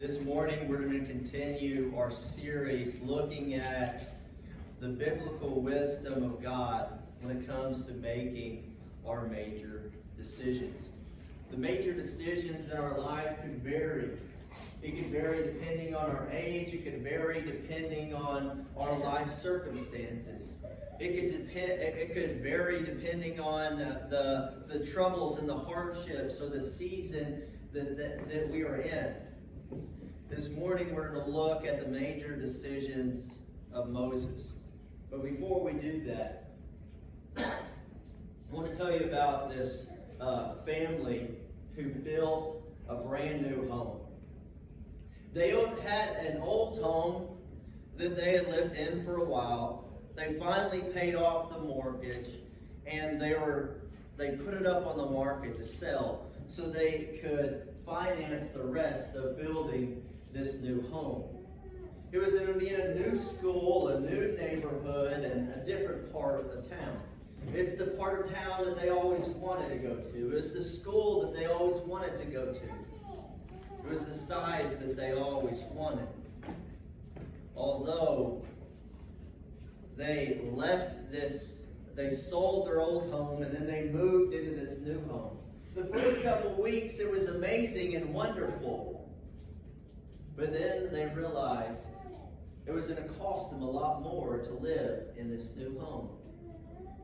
This morning we're going to continue our series looking at the biblical wisdom of God when it comes to making our major decisions. The major decisions in our life could vary. It could vary depending on our age. It could vary depending on our life circumstances. It could vary depending on the troubles and the hardships or the season that we are in. This morning we're going to look at the major decisions of Moses. But before we do that, I want to tell you about this family who built a brand new home. They had an old home that they had lived in for a while. They finally paid off the mortgage, and they put it up on the market to sell so they could finance the rest of building this new home. It was going to be in a new school, a new neighborhood, and a different part of town. It's the part of town that they always wanted to go to. It's the school that they always wanted to go to. It was the size that they always wanted. Although they sold their old home and then they moved into this new home. The first couple weeks it was amazing and wonderful. But then they realized it was going to cost them a lot more to live in this new home.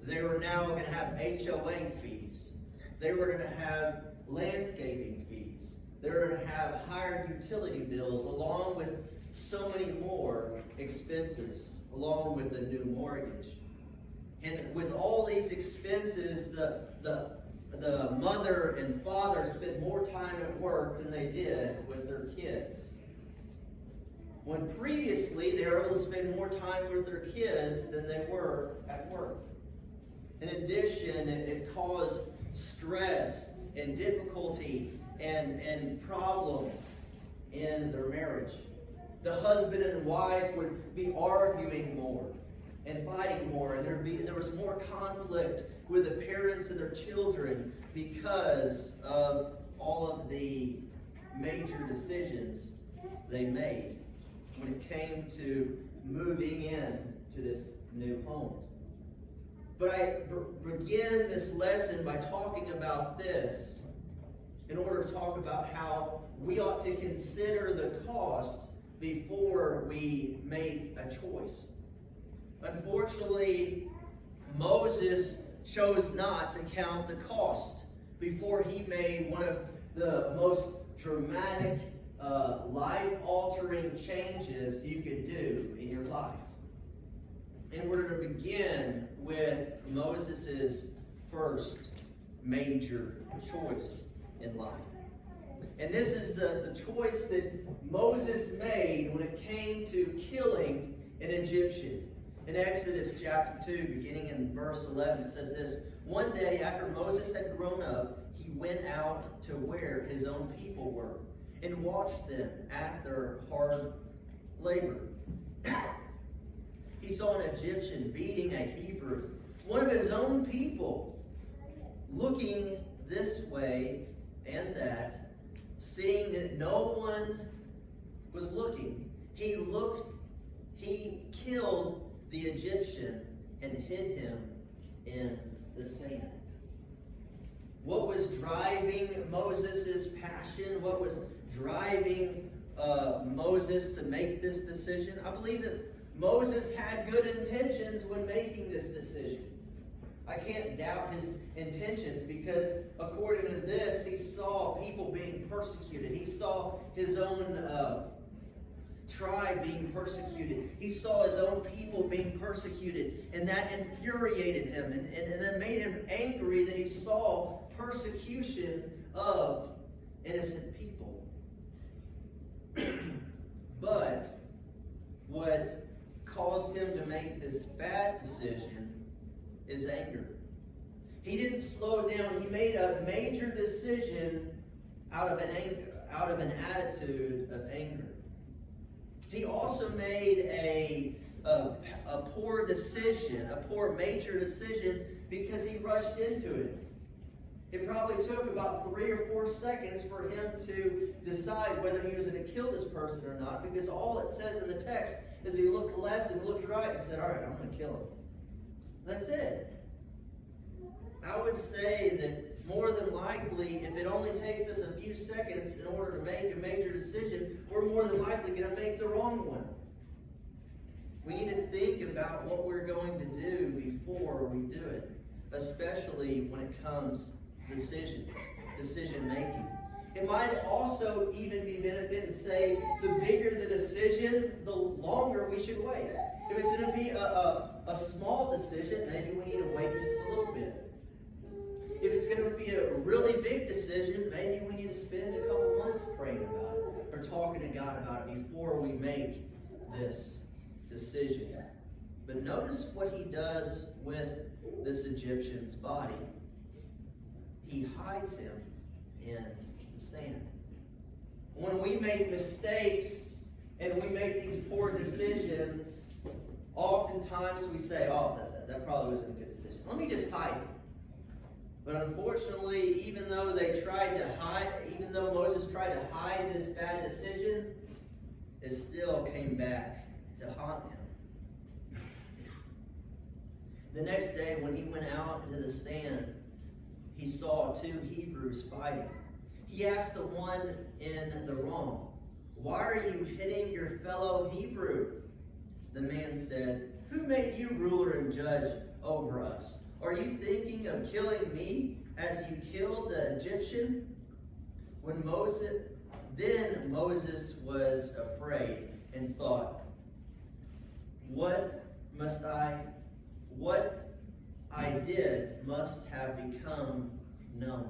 They were now going to have HOA fees. They were going to have landscaping fees. They were going to have higher utility bills along with so many more expenses along with the new mortgage. And with all these expenses, the mother and father spent more time at work than they did with their kids. When previously they were able to spend more time with their kids than they were at work. In addition, it caused stress and difficulty and problems in their marriage. The husband and wife would be arguing more and fighting more, and there was more conflict with the parents and their children because of all of the major decisions they made when it came to moving in to this new home. But I begin this lesson by talking about this in order to talk about how we ought to consider the cost before we make a choice. Unfortunately, Moses chose not to count the cost before he made one of the most dramatic, life-altering changes you could do in your life. And we're going to begin with Moses' first major choice in life. And this is the choice that Moses made when it came to killing an Egyptian. In Exodus chapter 2, beginning in verse 11, it says this: "One day after Moses had grown up, he went out to where his own people were and watched them at their hard labor. He saw an Egyptian beating a Hebrew, one of his own people. Looking this way and that, seeing that no one was looking, he killed the Egyptian and hid him in the sand." What was driving Moses' passion? What was driving Moses to make this decision? I believe that Moses had good intentions when making this decision. I can't doubt his intentions because according to this, he saw people being persecuted. He saw his own tribe being persecuted. He saw his own people being persecuted, and that infuriated him and that made him angry that he saw persecution of innocent people. But what caused him to make this bad decision is anger. He didn't slow down. He made a major decision out of an attitude of anger. He also made a poor decision, a poor major decision, because he rushed into it. It probably took about 3 or 4 seconds for him to decide whether he was going to kill this person or not, because all it says in the text is he looked left and looked right and said, all right, I'm going to kill him. That's it. I would say that more than likely, if it only takes us a few seconds in order to make a major decision, we're more than likely going to make the wrong one. We need to think about what we're going to do before we do it, especially when it comes to decision making. It might also even be benefit to say the bigger the decision, the longer we should wait. If it's going to be a small decision, maybe we need to wait just a little bit. If it's going to be a really big decision, maybe we need to spend a couple months praying about it or talking to God about it before we make this decision. But notice what he does with this Egyptian's body. He hides him in the sand. When we make mistakes and we make these poor decisions, oftentimes we say, oh, that probably wasn't a good decision. Let me just hide him. But unfortunately, even though Moses tried to hide this bad decision, it still came back to haunt him. The next day, when he went out into the sand, he saw 2 Hebrews fighting. He asked the one in the wrong, "Why are you hitting your fellow Hebrew?" The man said, "Who made you ruler and judge over us? Are you thinking of killing me as you killed the Egyptian?" Then Moses was afraid and thought, What I did must have become known.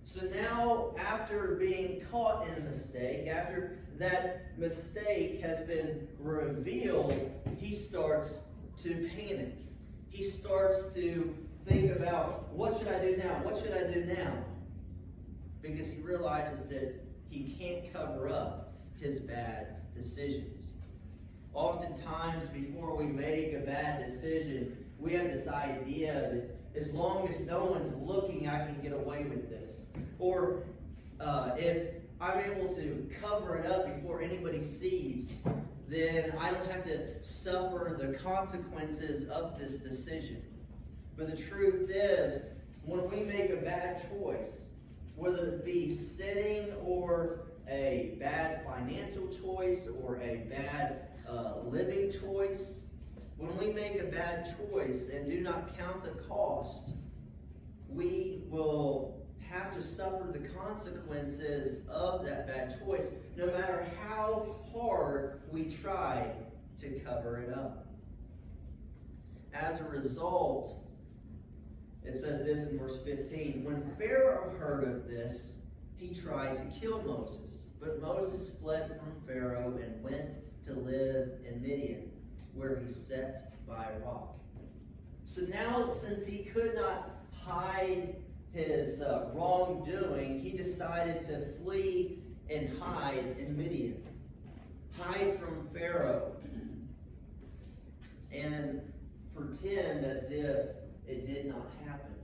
So now, after being caught in a mistake, after that mistake has been revealed, he starts to panic. He starts to think about, what should I do now? What should I do now? Because he realizes that he can't cover up his bad decisions. Oftentimes, before we make a bad decision, we have this idea that as long as no one's looking, I can get away with this. Or if I'm able to cover it up before anybody sees, then I don't have to suffer the consequences of this decision. But the truth is, when we make a bad choice, whether it be sinning or a bad financial choice or a bad living choice, when we make a bad choice and do not count the cost, we will have to suffer the consequences of that bad choice, no matter how hard we try to cover it up. As a result, it says this in verse 15, when Pharaoh heard of this, he tried to kill Moses. But Moses fled from Pharaoh and went to live in Midian, where he sat by a rock. So now, since he could not hide his wrongdoing, he decided to flee and hide in Midian. Hide from Pharaoh. And pretend as if it did not happen.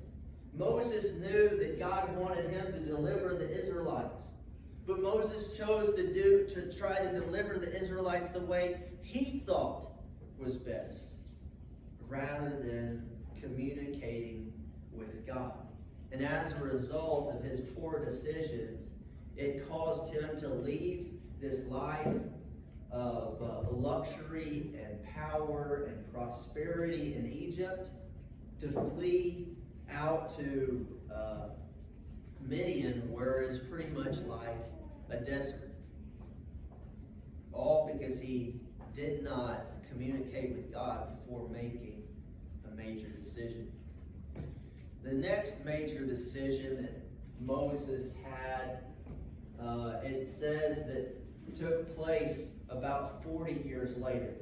Moses knew that God wanted him to deliver the Israelites. But Moses chose to try to deliver the Israelites the way he thought was best, rather than communicating with God. And as a result of his poor decisions, it caused him to leave this life of luxury and power and prosperity in Egypt to flee out to Midian, where it's pretty much like a desert. All because he did not communicate with God before making a major decision. The next major decision that Moses had, it says that took place about 40 years later.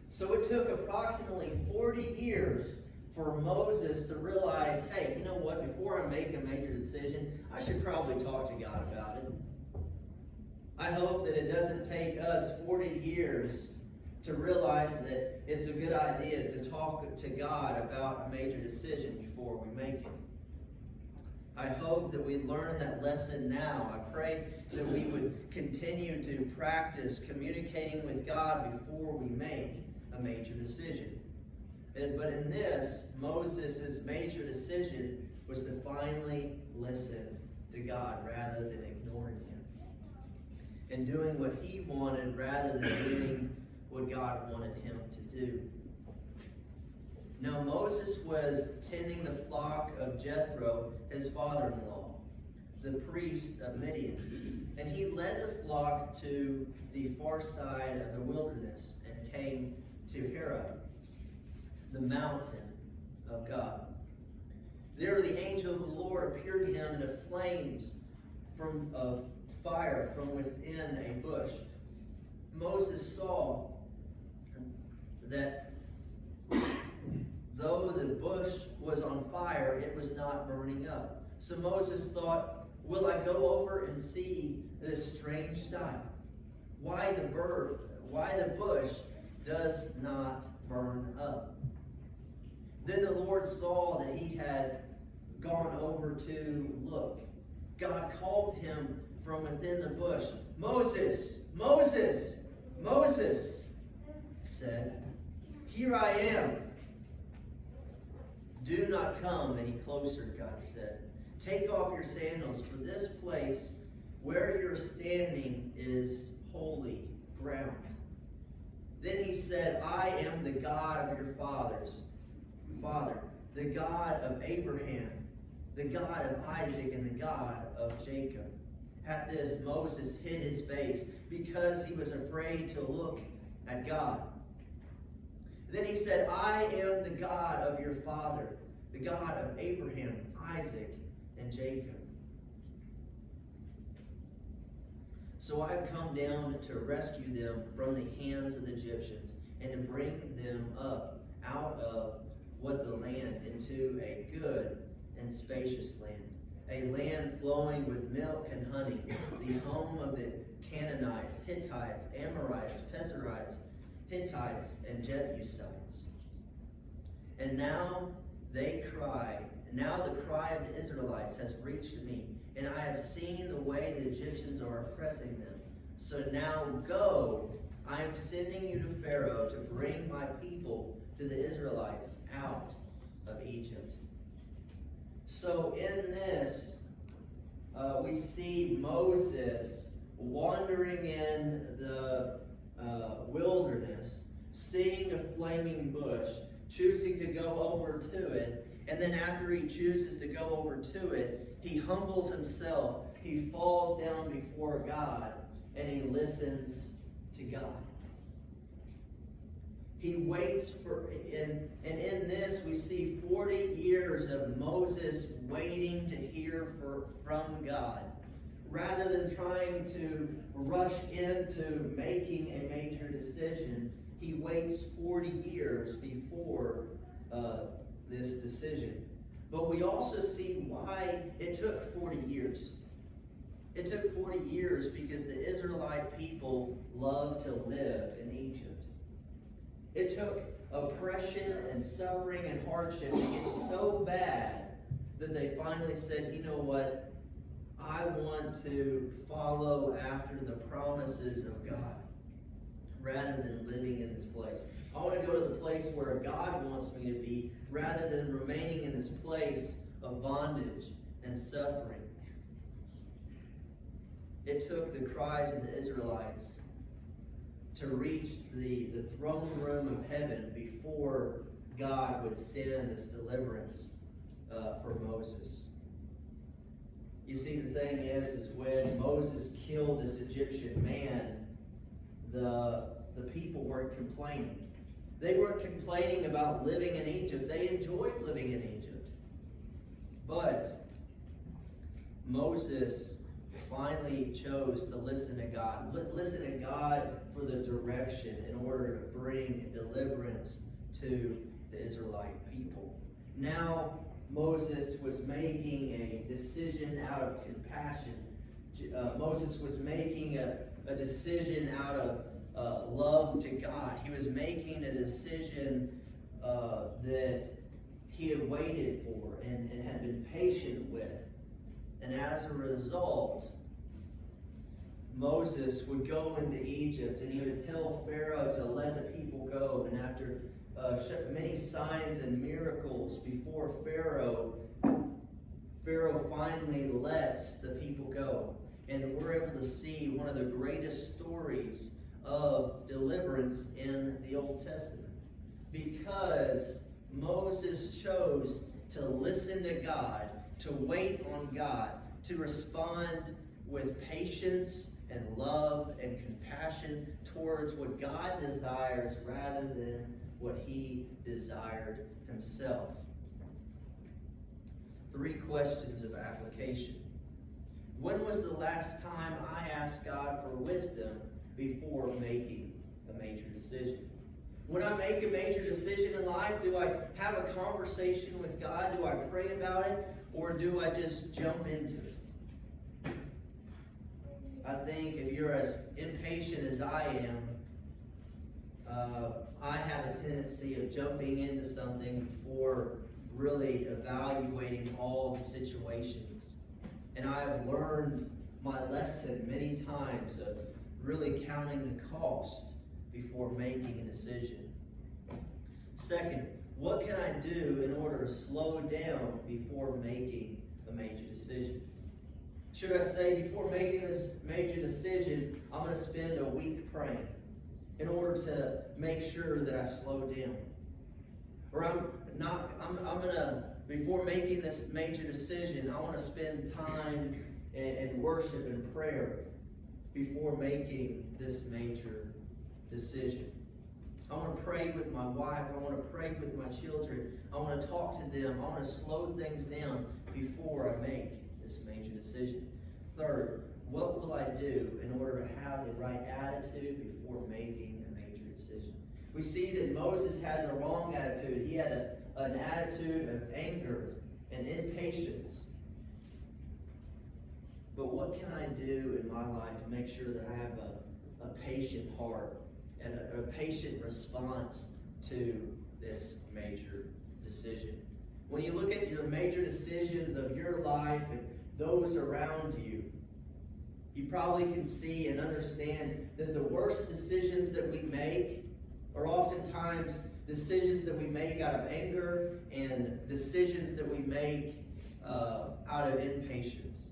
So it took approximately 40 years for Moses to realize, hey, you know what, before I make a major decision, I should probably talk to God about it. I hope that it doesn't take us 40 years to realize that it's a good idea to talk to God about a major decision before we make it. I hope that we learn that lesson now. I pray that we would continue to practice communicating with God before we make a major decision. But in this, Moses' major decision was to finally listen to God rather than ignoring him, and doing what he wanted rather than doing what God wanted him to do. Now Moses was tending the flock of Jethro, his father-in-law, the priest of Midian. And he led the flock to the far side of the wilderness and came to Horeb, the mountain of God. There the angel of the Lord appeared to him in the flames of fire from within a bush. Moses saw that though the bush was on fire, it was not burning up. So Moses thought, will I go over and see this strange sight? Why the bush does not burn up? Then the Lord saw that he had gone over to look. God called him from within the bush. Moses, Moses, Moses, he said, here I am. Do not come any closer, God said. Take off your sandals, for this place where you're standing is holy ground. Then he said, I am the God of your father, the God of Abraham, the God of Isaac, and the God of Jacob. At this, Moses hid his face because he was afraid to look at God. Then he said, I am the God of your father, the God of Abraham, Isaac, and Jacob. So I have come down to rescue them from the hands of the Egyptians and to bring them up out of what the land into a good and spacious land, a land flowing with milk and honey, the home of the Canaanites, Hittites, Amorites, Perizzites, Hittites, and Jebusites. And now the cry of the Israelites has reached me, and I have seen the way the Egyptians are oppressing them. So now go, I am sending you to Pharaoh to bring my people, to the Israelites, out of Egypt. So in this, we see Moses wandering in the wilderness, seeing a flaming bush, choosing to go over to it, and then after he chooses to go over to it, he humbles himself, he falls down before God, and he listens to God. He waits for, and in this we see 40 years of Moses waiting to hear from God. Rather than trying to rush into making a major decision, he waits 40 years before this decision. But we also see why it took 40 years. It took 40 years because the Israelite people loved to live in Egypt. It took oppression and suffering and hardship to get so bad that they finally said, you know what? I want to follow after the promises of God rather than living in this place. I want to go to the place where God wants me to be rather than remaining in this place of bondage and suffering. It took the cries of the Israelites to reach the throne room of heaven before God would send this deliverance for Moses. You see, the thing is when Moses killed this Egyptian man, the people weren't complaining. They weren't complaining about living in Egypt. They enjoyed living in Egypt. But Moses finally chose to listen to God. Listen to God for the direction in order to bring deliverance to the Israelite people. Now, Moses was making a decision out of compassion. Moses was making a decision out of love to God. He was making a decision that he had waited for and had been patient with And as a result, Moses would go into Egypt and he would tell Pharaoh to let the people go. And after many signs and miracles before Pharaoh finally lets the people go. And we're able to see one of the greatest stories of deliverance in the Old Testament. Because Moses chose to listen to God, to wait on God, to respond with patience and love and compassion towards what God desires rather than what he desired himself. 3 questions of application. When was the last time I asked God for wisdom before making a major decision? When I make a major decision in life, do I have a conversation with God? Do I pray about it? Or do I just jump into it? I think if you're as impatient as I am, I have a tendency of jumping into something before really evaluating all the situations. And I have learned my lesson many times of really counting the cost before making a decision. Second, what can I do in order to slow down before making a major decision? Should I say, before making this major decision, I'm going to spend a week praying in order to make sure that I slow down? Or before making this major decision, I want to spend time in worship and prayer before making this major decision. I want to pray with my wife. I want to pray with my children. I want to talk to them. I want to slow things down before I make this major decision. Third, what will I do in order to have the right attitude before making a major decision? We see that Moses had the wrong attitude. He had an attitude of anger and impatience. But what can I do in my life to make sure that I have a patient heart and a patient response to this major decision? When you look at your major decisions of your life and those around you, you probably can see and understand that the worst decisions that we make are oftentimes decisions that we make out of anger and decisions that we make out of impatience.